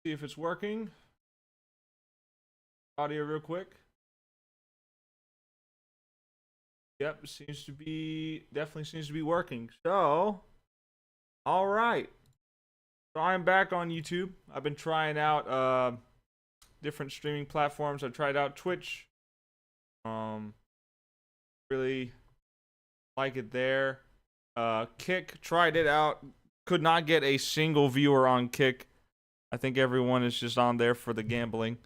See if it's working. Audio real quick. Yep, definitely seems to be working. So, all right. So I'm back on YouTube. I've been trying out different streaming platforms. I tried out Twitch. Really like it there. Kick, tried it out. Could not get a single viewer on Kick. I think everyone is just on there for the gambling.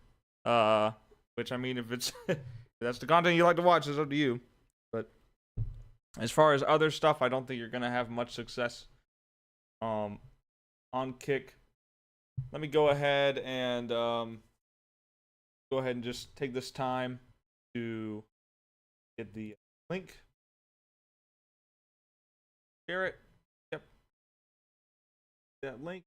Which I mean, if it's if that's the content you like to watch, it's up to you. But as far as other stuff, I don't think you're gonna have much success. On Kick. Let me go ahead and just take this time to get the link. Share it. Yep. That link.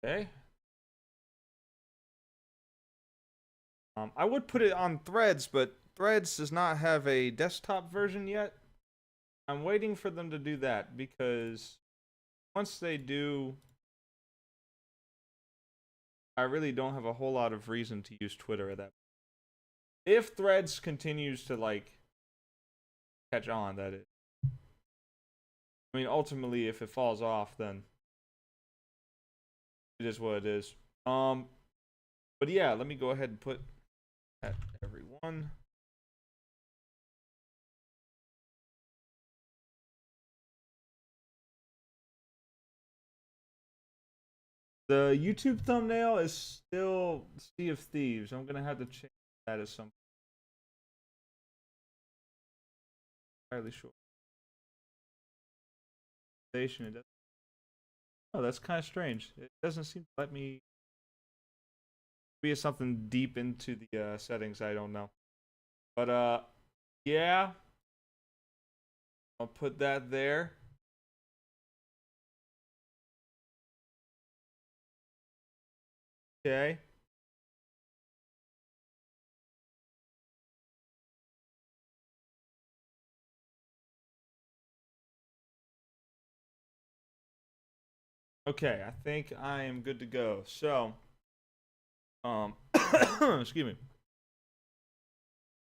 Okay. I would put it on Threads, but Threads does not have a desktop version yet. I'm waiting for them to do that because once they do, I really don't have a whole lot of reason to use Twitter at that point. If Threads continues to like catch on, that is. I mean, ultimately, if it falls off, then it is what it is. But yeah, let me go ahead and put at everyone. The YouTube thumbnail is still Sea of Thieves. I'm gonna have to change that as some. Entirely sure. Oh, that's kind of strange. It doesn't seem to let me. Maybe it's something deep into the settings. I don't know. But yeah. I'll put that there. Okay. Okay, I think I am good to go. So, excuse me.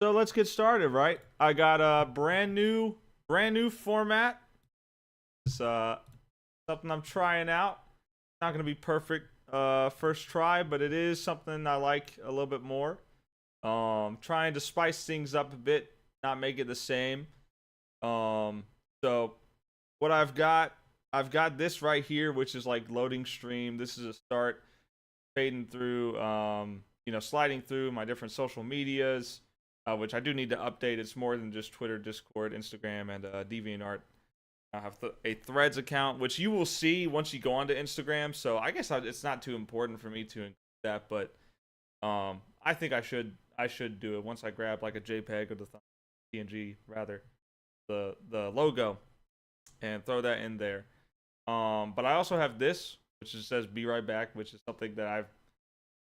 So let's get started, right? I got a brand new format. It's something I'm trying out. Not gonna be perfect first try, but it is something I like a little bit more. Trying to spice things up a bit, not make it the same. So what I've got this right here, which is like loading stream. This is a start, fading through, sliding through my different social medias, which I do need to update. It's more than just Twitter, Discord, Instagram, and DeviantArt. I have a Threads account, which you will see once you go onto Instagram. So I guess it's not too important for me to include that, but I think I should do it once I grab like a JPEG or the PNG rather, the logo, and throw that in there. But I also have this, which just says "Be Right Back," which is something that I've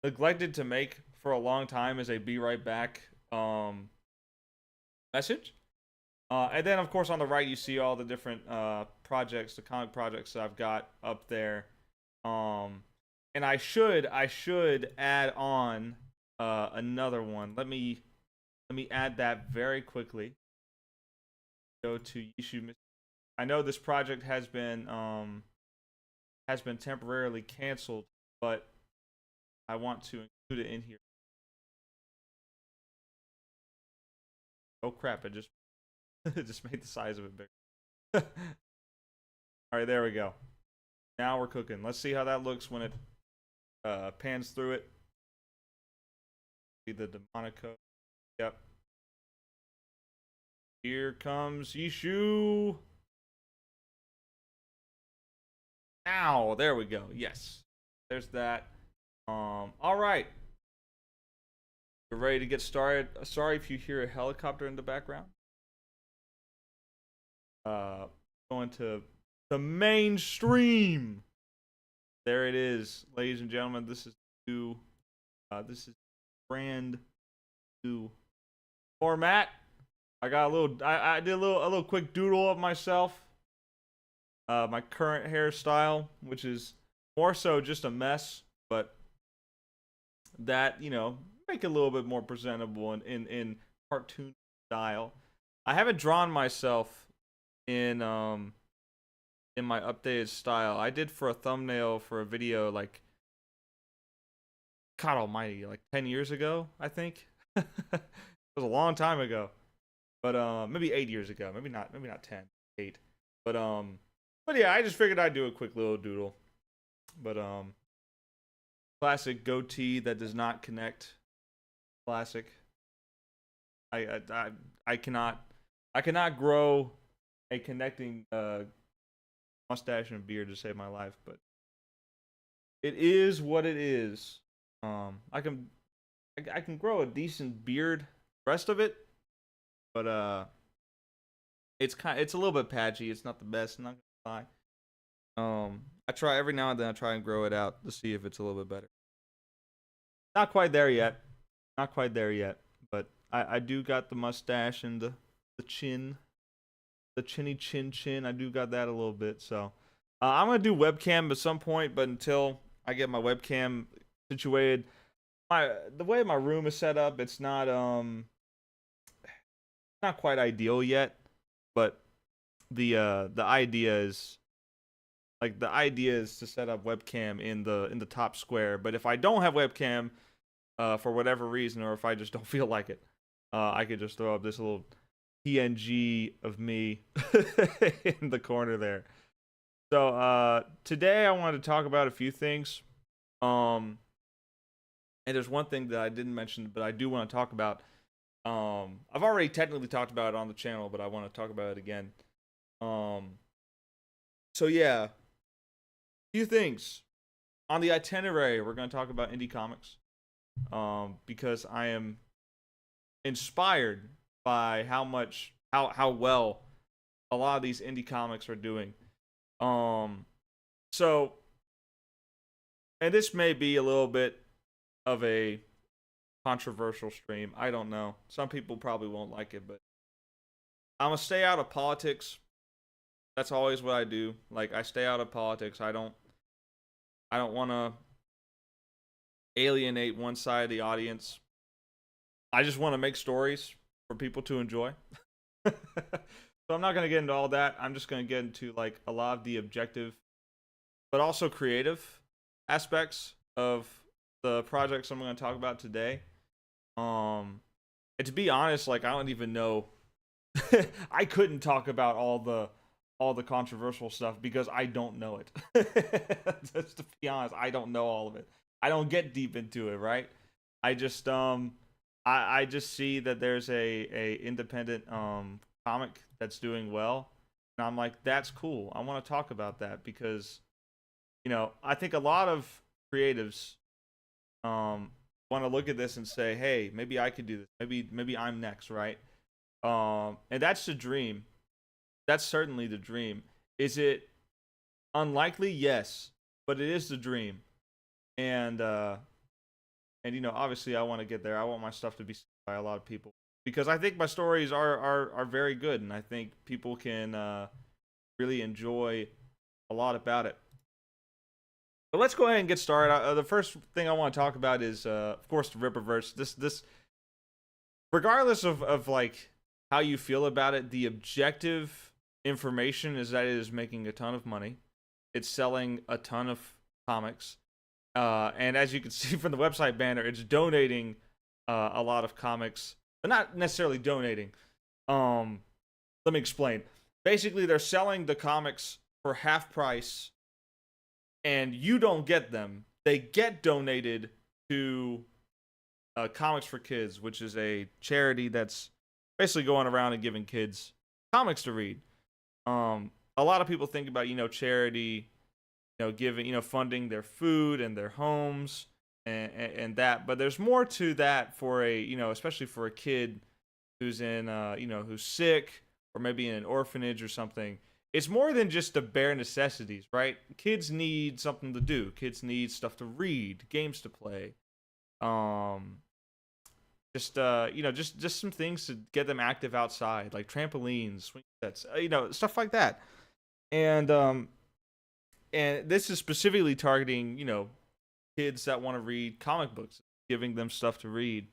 neglected to make for a long time as a "Be Right Back" message. And then, of course, on the right, you see all the different projects, the comic projects that I've got up there. And I should add on another one. Let me add that very quickly. Go to Yishu. I know this project has been temporarily canceled, but I want to include it in here. Oh crap! I just just made the size of it bigger. All right, there we go. Now we're cooking. Let's see how that looks when it pans through it. See the Demonico. Yep. Here comes Yishu. Now, there we go. Yes. There's that. All right. We're ready to get started. Sorry if you hear a helicopter in the background. Going to to mainstream. There it is, ladies and gentlemen. This is new. This is brand new format. I got a little. I did a little quick doodle of myself. My current hairstyle, which is more so just a mess, but that, make it a little bit more presentable in cartoon style. I haven't drawn myself in my updated style. I did for a thumbnail for a video like, God almighty, like 10 years ago, I think. It was a long time ago. But maybe 8 years ago. Maybe not 10, 8. But yeah, I just figured I'd do a quick little doodle. But classic goatee that does not connect. Classic. I cannot grow a connecting mustache and beard to save my life, but it is what it is. I can grow a decent beard, rest of it, but it's a little bit patchy. It's not the best, I'm not gonna lie. I try every now and then. I try and grow it out to see if it's a little bit better. Not quite there yet. Not quite there yet. But I do got the mustache and the chin, the chinny chin. I do got that a little bit. So I'm gonna do webcam at some point. But until I get my webcam situated, the way my room is set up, it's not quite ideal yet. But the idea is. Like, the idea is to set up webcam in the top square, but if I don't have webcam for whatever reason, or if I just don't feel like it, I could just throw up this little PNG of me in the corner there. So today I wanted to talk about a few things, and there's one thing that I didn't mention, but I do want to talk about. I've already technically talked about it on the channel, but I want to talk about it again. So yeah. Few things on the itinerary. We're going to talk about indie comics, because I am inspired by how well a lot of these indie comics are doing. So, and this may be a little bit of a controversial stream. I don't know. Some people probably won't like it, but I'm gonna stay out of politics. That's always what I do. Like, I stay out of politics. I don't want to alienate one side of the audience. I just want to make stories for people to enjoy. So I'm not going to get into all that. I'm just going to get into like a lot of the objective, but also creative aspects of the projects I'm going to talk about today. And to be honest, like, I don't even know. I couldn't talk about all the controversial stuff because I don't know it. Just to be honest, I don't know all of it. I don't get deep into it, right? I just I just see that there's a independent comic that's doing well, and I'm like, that's cool. I want to talk about that because, I think a lot of creatives want to look at this and say, hey, maybe I could do this. Maybe I'm next, right? And that's the dream. That's certainly the dream. Is it unlikely? Yes, but it is the dream. And obviously I want to get there. I want my stuff to be seen by a lot of people because I think my stories are very good, and I think people can really enjoy a lot about it. But let's go ahead and get started. The first thing I want to talk about is, of course, the Rippaverse. This, regardless of like how you feel about it, the objective information is that it is making a ton of money. It's selling a ton of comics, and as you can see from the website banner, it's donating a lot of comics, but not necessarily donating. Let me explain. Basically, they're selling the comics for half price, and you don't get them. They get donated to Comics for Kids, which is a charity that's basically going around and giving kids comics to read. A lot of people think about, charity, giving, funding their food and their homes and that, but there's more to that for especially for a kid who's in, who's sick or maybe in an orphanage or something. it's more than just the bare necessities, right? Kids need something to do. Kids need stuff to read, games to play. Um, just just some things to get them active outside, like trampolines, swing sets, stuff like that. And this is specifically targeting, kids that want to read comic books, giving them stuff to read.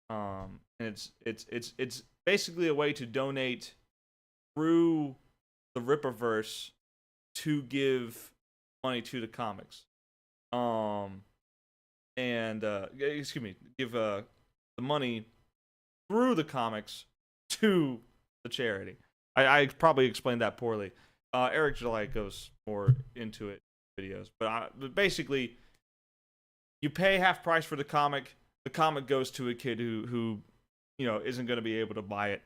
And it's basically a way to donate through the Rippaverse to give money to the comics. And excuse me, give the money through the comics to the charity. I probably explained that poorly. Eric July goes more into it in videos, but basically, you pay half price for the comic. The comic goes to a kid who isn't going to be able to buy it.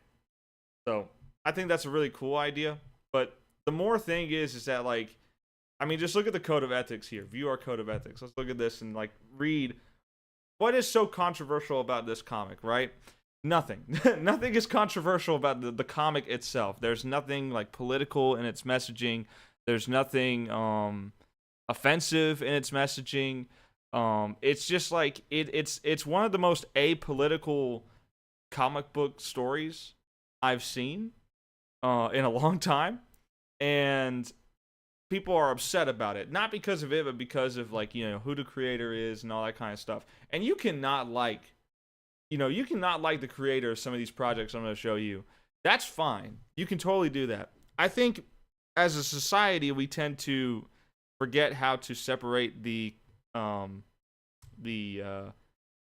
So I think that's a really cool idea. But the more thing is that, like, I mean, just look at the code of ethics here. View our code of ethics. Let's look at this and, like, read what is so controversial about this comic, right? Nothing. Nothing is controversial about the comic itself. There's nothing, like, political in its messaging. There's nothing offensive in its messaging. It's just like it's one of the most apolitical comic book stories I've seen in a long time, and people are upset about it, not because of it, but because of, like, who the creator is and all that kind of stuff. And you cannot like the creator of some of these projects I'm going to show you. That's fine. You can totally do that. I think as a society we tend to forget how to separate the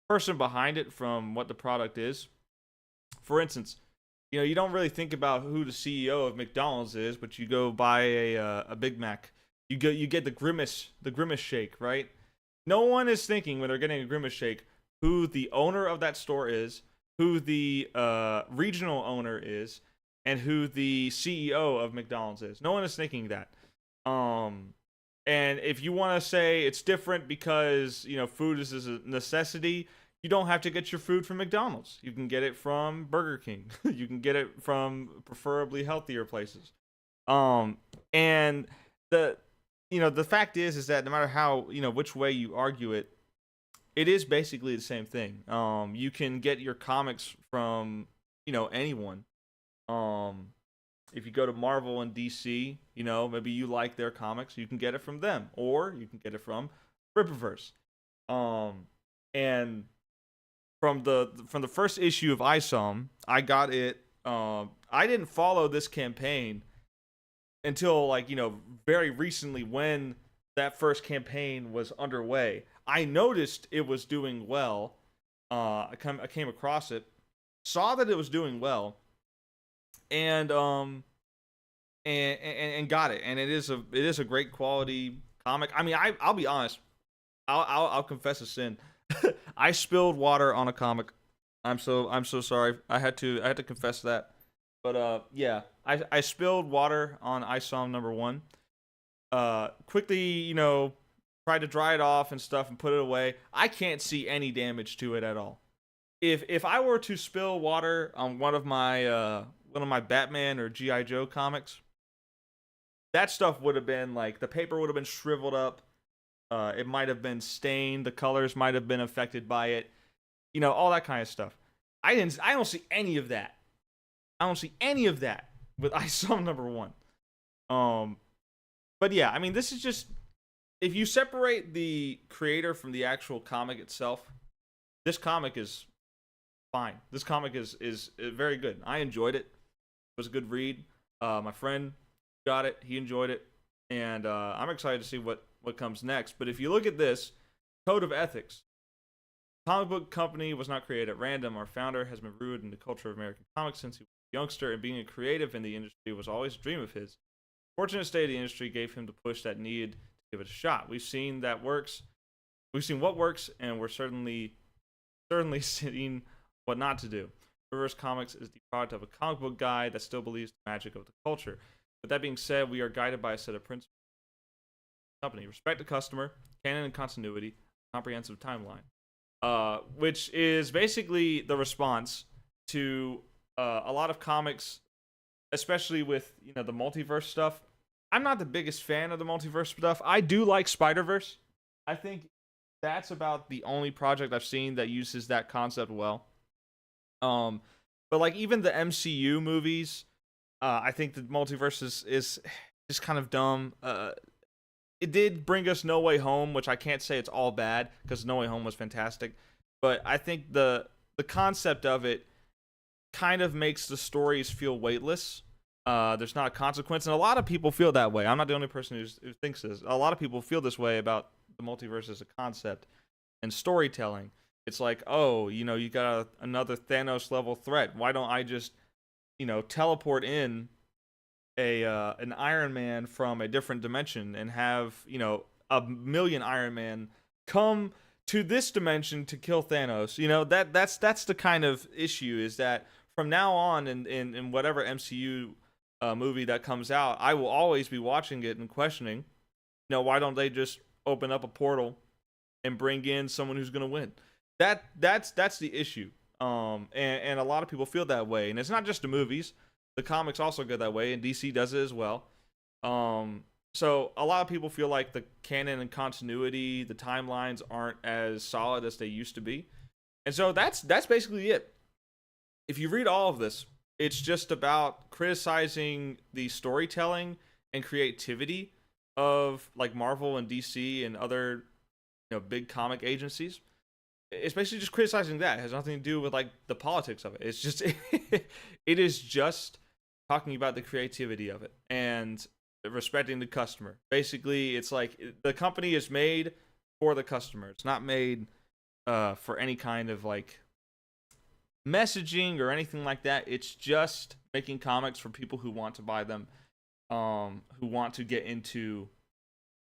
person behind it from what the product is. For instance, you don't really think about who the CEO of McDonald's is, but you go buy a Big Mac. You get the Grimace shake, right? No one is thinking when they're getting a Grimace shake who the owner of that store is, who the regional owner is, and who the CEO of McDonald's is. No one is thinking that. And if you want to say it's different because, food is a necessity, you don't have to get your food from McDonald's. You can get it from Burger King. You can get it from preferably healthier places. And the fact is that no matter how, which way you argue it, it is basically the same thing. You can get your comics from, anyone. If you go to Marvel and DC, maybe you like their comics, you can get it from them, or you can get it from Rippaverse. And from the first issue of ISOM, I got it. I didn't follow this campaign until, like, very recently when that first campaign was underway. I noticed it was doing well. I came across it, saw that it was doing well, and got it. And it is a great quality comic. I mean, I'll be honest. I'll confess a sin. I spilled water on a comic. I'm so sorry. I had to confess that. But yeah, I spilled water on ISOM #1. Quickly, tried to dry it off and stuff and put it away. I can't see any damage to it at all. If I were to spill water on one of my Batman or G.I. Joe comics, that stuff would have been, like, the paper would have been shriveled up. It might have been stained. The colors might have been affected by it. All that kind of stuff. I don't see any of that. I don't see any of that with ISOM #1. But yeah, I mean, this is just, if you separate the creator from the actual comic itself, this comic is fine. This comic is very good. I enjoyed it. It was a good read. My friend got it. He enjoyed it. And I'm excited to see what comes next. But if you look at this, Code of Ethics. Comic book company was not created at random. Our founder has been rooted in the culture of American comics since he was a youngster, and being a creative in the industry was always a dream of his. Fortunate state of the industry gave him the push that needed to give it a shot. We've seen that works. We've seen what works, and we're certainly seeing what not to do. Reverse Comics is the product of a comic book guy that still believes the magic of the culture. With that being said, we are guided by a set of principles. Company: respect the customer, canon and continuity, comprehensive timeline. Which is basically the response to a lot of comics especially with the multiverse stuff. I'm not the biggest fan of the multiverse stuff. I do like Spider-Verse. I think that's about the only project I've seen that uses that concept well. Um, but like even the MCU movies, I think the multiverse is just kind of dumb. It did bring us No Way Home, which I can't say it's all bad because No Way Home was fantastic. But I think the concept of it kind of makes the stories feel weightless. There's not a consequence, and a lot of people feel that way. I'm not the only person who thinks this. A lot of people feel this way about the multiverse as a concept and storytelling. It's like, oh, you got another Thanos level threat. Why don't I just, teleport in an Iron Man from a different dimension and have a million Iron Man come to this dimension to kill Thanos? That's the kind of issue, is that from now on in whatever MCU movie that comes out, I will always be watching it and questioning, why don't they just open up a portal and bring in someone who's gonna win? That's the issue. And a lot of people feel that way, and it's not just the movies. The comics also go that way, and DC does it as well. So a lot of people feel like the canon and continuity, the timelines aren't as solid as they used to be, and so that's basically it. If you read all of this, it's just about criticizing the storytelling and creativity of like Marvel and DC and other big comic agencies. It's basically just criticizing that. It has nothing to do with like the politics of it. It's just it is just talking about the creativity of it and respecting the customer. Basically, it's like the company is made for the customer. It's not made for any kind of like messaging or anything like that. It's just making comics for people who want to buy them, who want to get into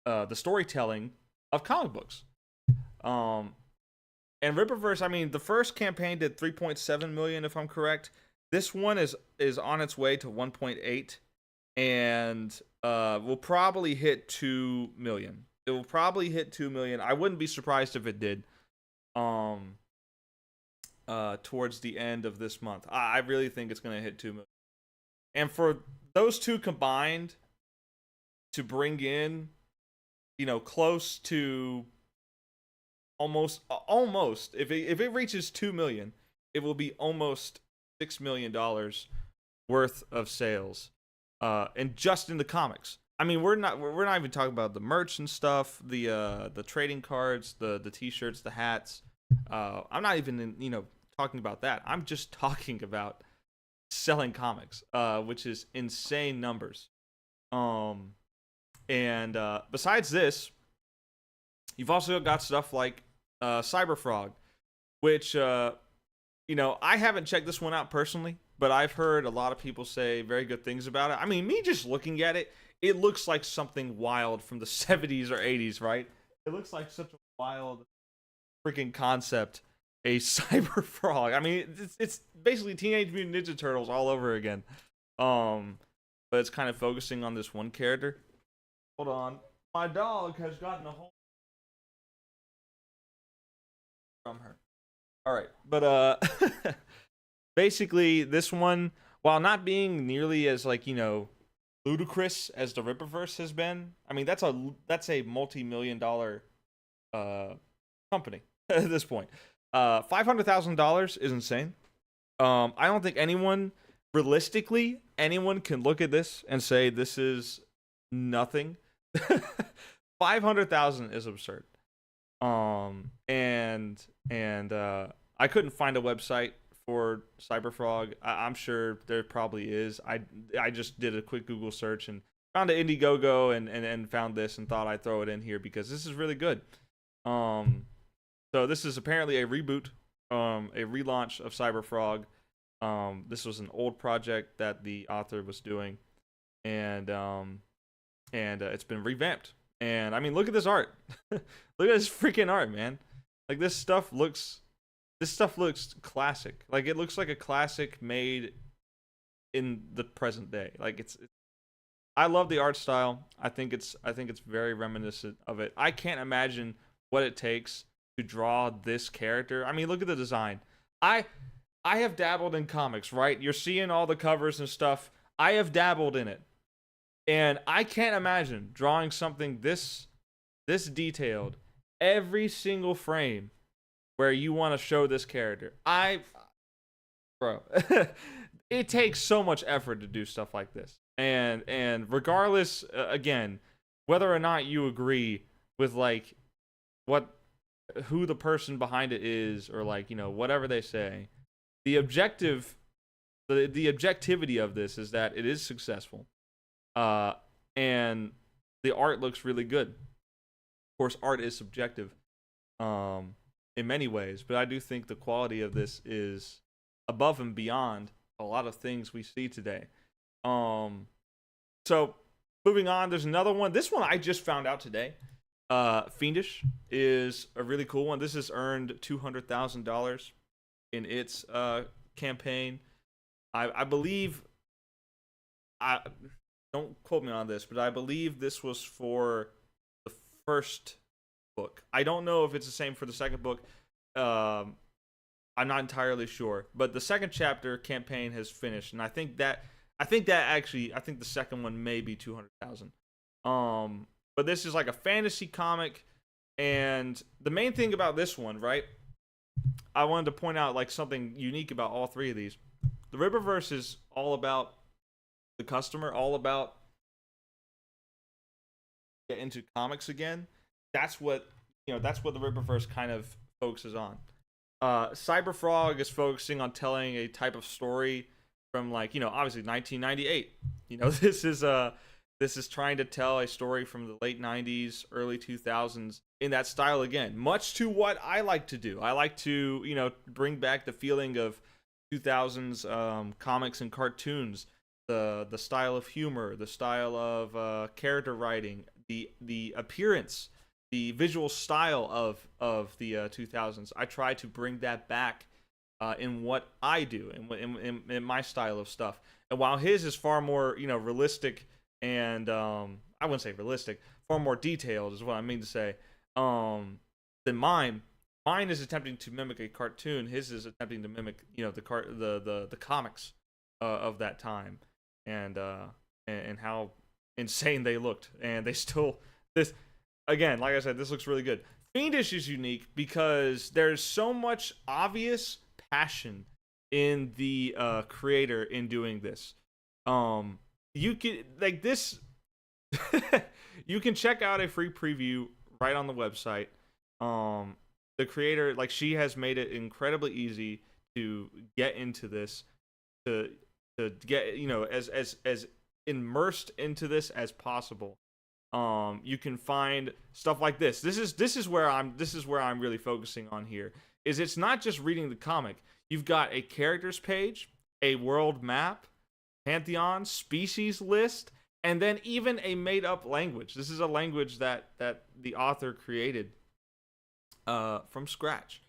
the storytelling of comic books. And Rippaverse, I mean, the first campaign did 3.7 million, if I'm correct. This one is on its way to 1.8, and will probably hit 2 million. It will probably hit 2 million. I wouldn't be surprised if it did. Towards the end of this month, I really think it's going to hit 2 million. And for those two combined to bring in, close to almost if it reaches 2 million, it will be almost $6 million worth of sales, and just in the comics. I mean, we're not even talking about the merch and stuff, the trading cards, the t-shirts, the hats. I'm not even talking about that. I'm just talking about selling comics, which is insane numbers. And besides this, you've also got stuff like Cyberfrog, which I haven't checked this one out personally, but I've heard a lot of people say very good things about it. I mean, me just looking at it, it looks like something wild from the 70s or 80s, right? It looks like such a wild freaking concept, a Cyberfrog. I mean, it's basically Teenage Mutant Ninja Turtles all over again. But it's kind of focusing on this one character. Hold on. My dog has gotten a hold from her. All right, but basically this one, while not being nearly as like ludicrous as the Rippaverse has been, I mean that's a multi-million-dollar company at this point. $500,000 is insane. I don't think realistically anyone can look at this and say this is nothing. 500,000 is absurd. And I couldn't find a website for Cyberfrog. I'm sure there probably is. I just did a quick Google search and found an Indiegogo and found this and thought I'd throw it in here because this is really good. So this is apparently a reboot, a relaunch of Cyberfrog. This was an old project that the author was doing, and it's been revamped. And I mean, look at this art. Look at this freaking art, man. Like this stuff looks classic. Like it looks like a classic made in the present day. Like I love the art style. I think it's very reminiscent of it. I can't imagine what it takes to draw this character. I mean, look at the design. I have dabbled in comics, right? You're seeing all the covers and stuff. I have dabbled in it, and I can't imagine drawing something this detailed every single frame where you want to show this character. Bro, it takes so much effort to do stuff like this, and regardless, again, whether or not you agree with like what who the person behind it is, or like, you know, whatever they say, the the objectivity of this is that it is successful, and the art looks really good. Of course, art is subjective, in many ways, but I do think the quality of this is above and beyond a lot of things we see today. So moving on, there's another one. This one I just found out today. Fiendish is a really cool one. This has earned $200,000 in its campaign. I believe, I don't quote me on this, but I believe this was for the first book. I don't know if it's the same for the second book. I'm not entirely sure, but the second chapter campaign has finished, and I think the second one may be 200,000. But this is like a fantasy comic, and the main thing about this one, right? I wanted to point out like something unique about all three of these. The Riververse is all about the customer, all about get into comics again. That's what the Riververse kind of focuses on. Cyberfrog is focusing on telling a type of story from, like, you know, obviously 1998. You know, this is trying to tell a story from the late 90s, early 2000s in that style again, much to what I like to do. I like to, you know, bring back the feeling of 2000s comics and cartoons, the style of humor, the style of character writing, the appearance, the visual style of the 2000s. I try to bring that back in what I do, in my style of stuff. And while his is far more, you know, realistic, and I wouldn't say realistic, far more detailed is what I mean to say, than mine. Mine is attempting to mimic a cartoon. His is attempting to mimic, you know, the comics of that time, and how insane they looked, and they still this. Again, like I said, this looks really good. Fiendish is unique because there's so much obvious passion in the creator in doing this. You can, like, this you can check out a free preview right on the website. The creator, like, she has made it incredibly easy to get into this, to get, you know, as immersed into this as possible. You can find stuff like this. This is where I'm really focusing on here. Is it's not just reading the comic. You've got a characters page, a world map, pantheon, species list, and then even a made up language. This is a language that the author created from scratch.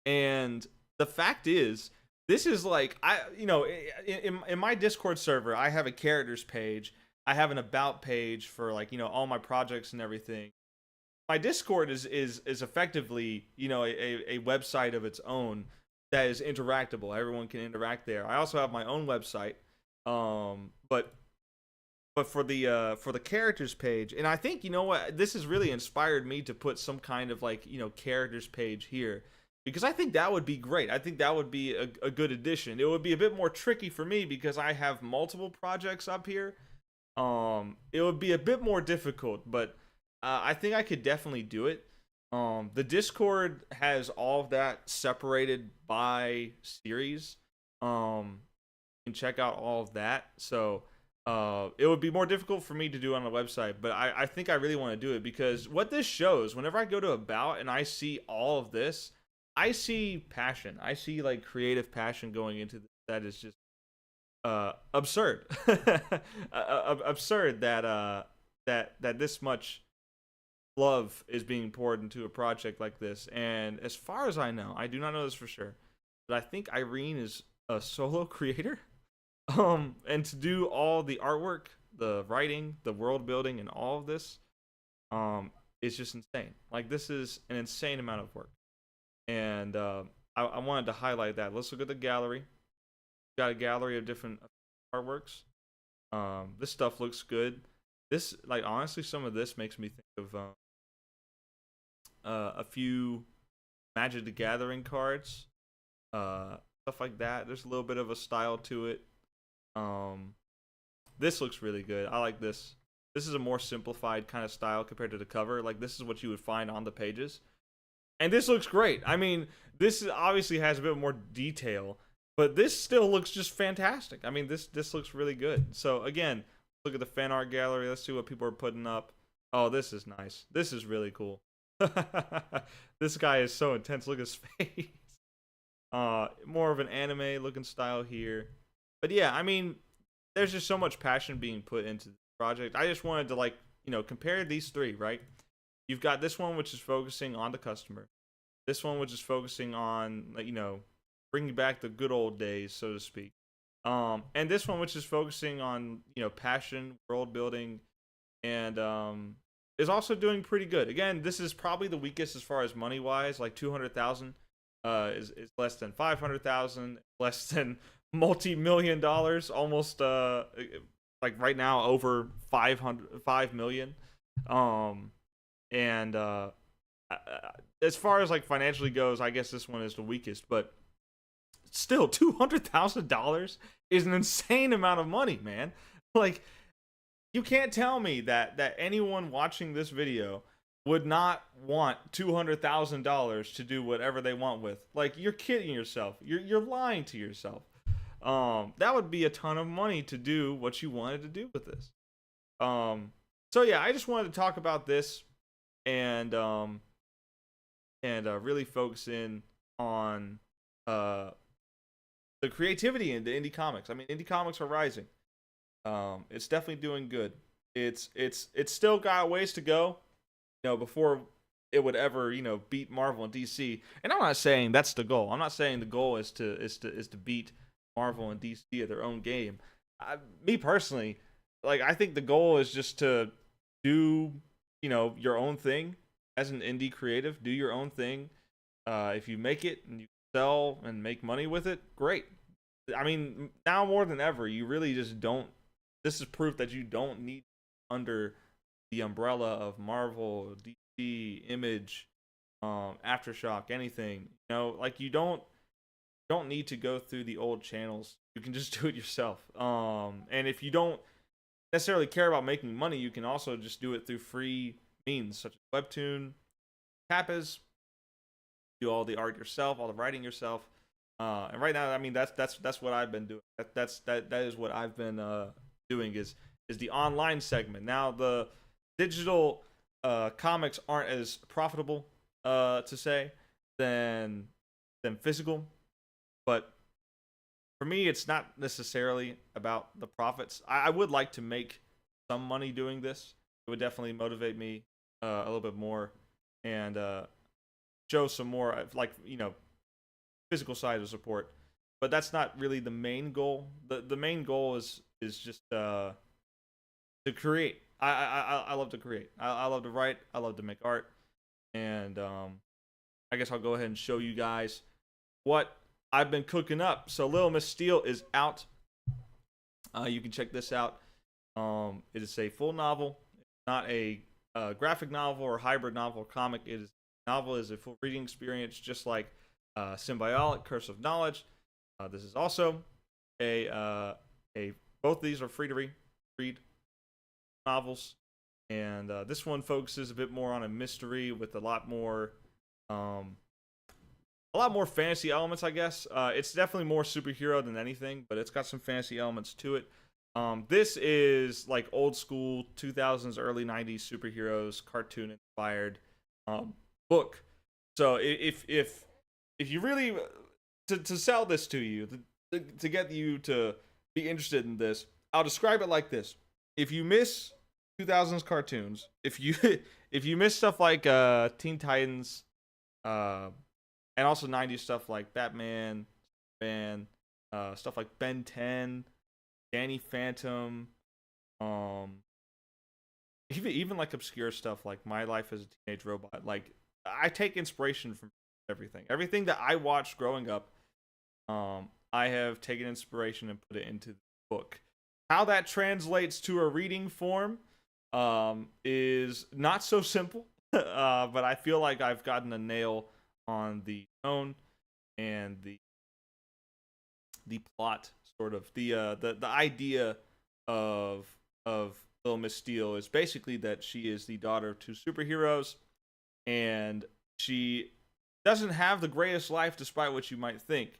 And the fact is, this is like, in my Discord server, I have a characters page. I have an about page for, like, you know, all my projects and everything. My Discord is effectively, you know, a website of its own that is interactable. Everyone can interact there. I also have my own website, but for the characters page, and I think, you know what, this has really inspired me to put some kind of, like, you know, characters page here, because I think that would be great. I think that would be a good addition. It would be a bit more tricky for me because I have multiple projects up here. It would be a bit more difficult, but I think I could definitely do it. The Discord has all of that separated by series. You can check out all of that. So it would be more difficult for me to do on the website, but I think I really want to do it, because what this shows, whenever I go to About and I see all of this, I see passion. I see, like, creative passion going into this that is just absurd. Absurd that this much love is being poured into a project like this. And as far as I know, I do not know this for sure, but I think Irene is a solo creator. And to do all the artwork, the writing, the world building, and all of this, is just insane. Like, this is an insane amount of work, and I wanted to highlight that. Let's look at the gallery. Got a gallery of different artworks. This stuff looks good. This, like, honestly, some of this makes me think of a few Magic the Gathering cards, stuff like that. There's a little bit of a style to it. Um, this looks really good. I like this. This is a more simplified kind of style compared to the cover. Like, this is what you would find on the pages. And this looks great. I mean, this obviously has a bit more detail, but this still looks just fantastic. I mean, this looks really good. So again, look at the fan art gallery. Let's see what people are putting up. Oh, this is nice. This is really cool. This guy is so intense. Look at his face. More of an anime looking style here. But yeah, I mean, there's just so much passion being put into the project. I just wanted to, like, compare these three, right? You've got this one, which is focusing on the customer. This one, which is focusing on, bringing back the good old days, so to speak. And this one, which is focusing on, passion, world building, and is also doing pretty good. Again, this is probably the weakest as far as money wise. Like 200,000 is less than 500,000, less than multi-million dollars, almost like right now over 5 million. And as far as like financially goes, I guess this one is the weakest, but still $200,000 is an insane amount of money, man. Like, you can't tell me that anyone watching this video would not want $200,000 to do whatever they want with. Like, you're kidding yourself. You're lying to yourself. That would be a ton of money to do what you wanted to do with this. So yeah, I just wanted to talk about this and really focus in on the creativity in the indie comics. I mean, indie comics are rising. It's definitely doing good. It's still got a ways to go, before it would ever, beat Marvel and DC. And I'm not saying that's the goal. I'm not saying the goal is to beat Marvel and DC at their own game. Me personally, like, I think the goal is just to do, your own thing as an indie creative. Do your own thing. If you make it and you sell and make money with it, great. I mean, now more than ever, you really just don't. This is proof that you don't need under the umbrella of Marvel, DC, Image, Aftershock, anything. Like, you don't need to go through the old channels. You can just do it yourself. And if you don't necessarily care about making money, you can also just do it through free means such as Webtoon, Kappas. Do all the art yourself, all the writing yourself. And right now, I mean, that's what I've been doing. That is what I've been doing is the online segment. Now the digital comics aren't as profitable to say than physical, but for me, it's not necessarily about the profits. I would like to make some money doing this. It would definitely motivate me a little bit more and show some more, like, physical side of support. But that's not really the main goal. The main goal is just to create. I love to create. I love to write. I love to make art. And I guess I'll go ahead and show you guys what I've been cooking up. So Little Miss Steel is out. You can check this out. It is a full novel. It's not a graphic novel or hybrid novel or comic. Novel is a full reading experience, just like Symbiotic, Curse of Knowledge. This is also a both of these are free to read novels, and this one focuses a bit more on a mystery with a lot more fantasy elements, I guess. It's definitely more superhero than anything, but it's got some fantasy elements to it. This is like old school 2000s, early 90s superheroes, cartoon inspired book. So if you really to sell this to you, to get you to be interested in this, I'll describe it like this: if you miss 2000s cartoons, if you miss stuff like Teen Titans, and also 90s stuff like Batman, stuff like Ben 10, Danny Phantom, even like obscure stuff like My Life as a Teenage Robot. Like, I take inspiration from everything that I watched growing up. I have taken inspiration and put it into the book. How that translates to a reading form is not so simple, but I feel like I've gotten a nail on the tone and the plot, sort of the idea of Little Miss Steele is basically that she is the daughter of two superheroes, and she doesn't have the greatest life, despite what you might think.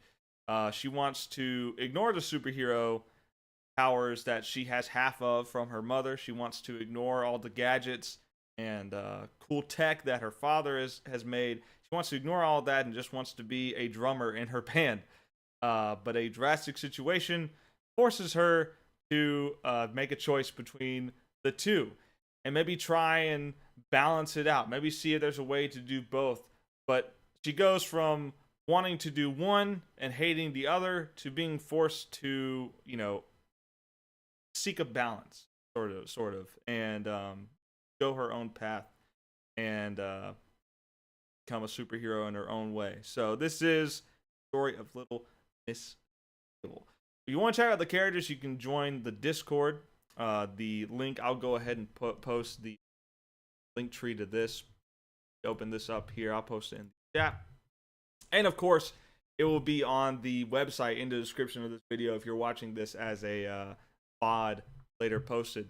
She wants to ignore the superhero powers that she has half of from her mother. She wants to ignore all the gadgets and cool tech that her father has made. She wants to ignore all that and just wants to be a drummer in her band. But a drastic situation forces her to make a choice between the two and maybe try and balance it out. Maybe see if there's a way to do both. But she goes from wanting to do one and hating the other to being forced to, seek a balance, sort of, and go her own path and become a superhero in her own way. So this is the story of Little Miss Steele. If you want to check out the characters, you can join the Discord. The link, I'll go ahead and post the link tree to this. Open this up here. I'll post it in the chat. And of course, it will be on the website in the description of this video if you're watching this as a VOD later posted.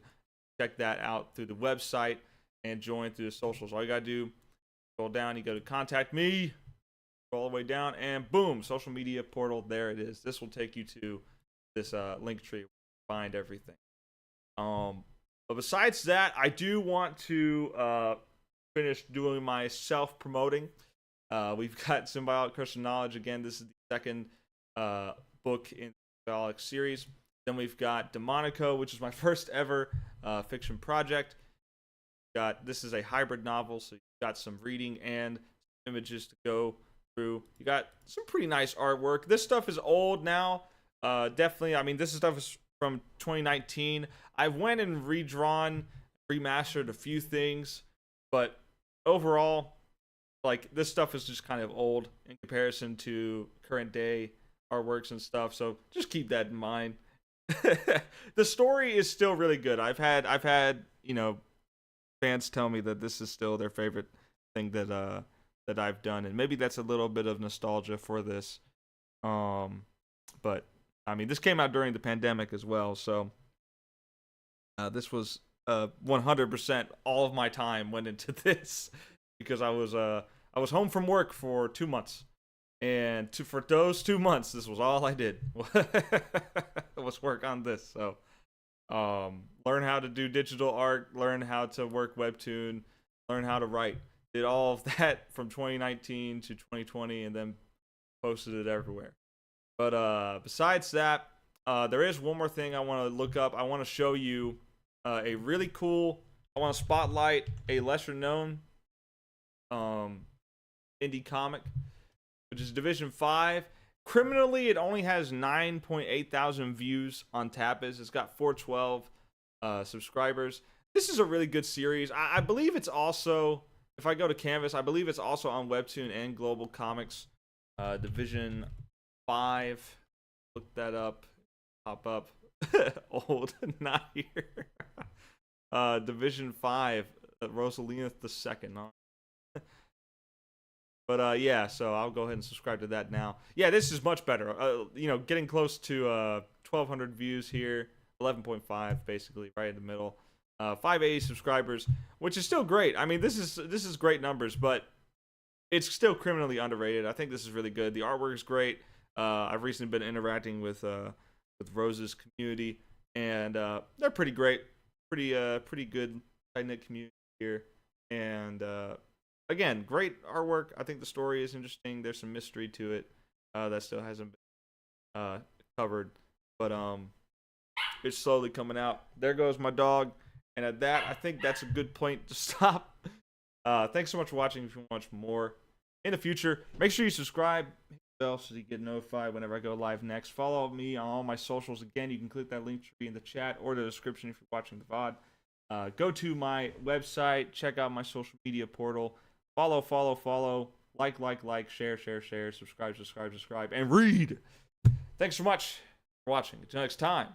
Check that out through the website and join through the socials. All you gotta do, scroll down, you go to contact me, scroll all the way down, and boom, social media portal, there it is. This will take you to this link tree, find everything. But besides that, I do want to finish doing my self-promoting. We've got Symbiotic Crystal Knowledge. Again, this is the second book in the Symbiotic series. Then we've got Demonico, which is my first ever fiction project. This is a hybrid novel, so you've got some reading and images to go through. You got some pretty nice artwork. This stuff is old now. Definitely, I mean, this stuff is from 2019. I went and remastered a few things, but overall, like, this stuff is just kind of old in comparison to current day artworks and stuff. So just keep that in mind. The story is still really good. I've had fans tell me that this is still their favorite thing that I've done, and maybe that's a little bit of nostalgia for this. But I mean, this came out during the pandemic as well, so this was 100% all of my time went into this because I was home from work for 2 months. And for those 2 months, this was all I did was work on this. So, learn how to do digital art, learn how to work Webtoon, learn how to write. Did all of that from 2019 to 2020, and then posted it everywhere. But besides that, there is one more thing I want to look up. I want to show you a really cool. I want to spotlight a lesser known indie comic, which is Division 5. Criminally, it only has 9.8 thousand views on Tapas. It's got 412 subscribers. This is a really good series. I believe it's also, if I go to Canvas, I believe it's also on Webtoon and Global Comics. Division 5. Look that up. Pop up. Old, not here. Division 5. Rosalina II. But yeah, so I'll go ahead and subscribe to that now. Yeah, this is much better. Getting close to 1,200 views here, 11.5 basically, right in the middle. 580 subscribers, which is still great. I mean, this is great numbers, but it's still criminally underrated. I think this is really good. The artwork is great. I've recently been interacting with Rose's community, and they're pretty great, pretty good, tight-knit community here, and again, great artwork. I think the story is interesting. There's some mystery to it that still hasn't been covered, but it's slowly coming out. There goes my dog, and at that, I think that's a good point to stop. Thanks so much for watching. If you want to watch more in the future, make sure you subscribe, hit the bell so you get notified whenever I go live next. Follow me on all my socials. Again, you can click that link tree in the chat or the description if you're watching the VOD. Go to my website, check out my social media portal. Follow, like, share, subscribe, and read. Thanks so much for watching. Until next time.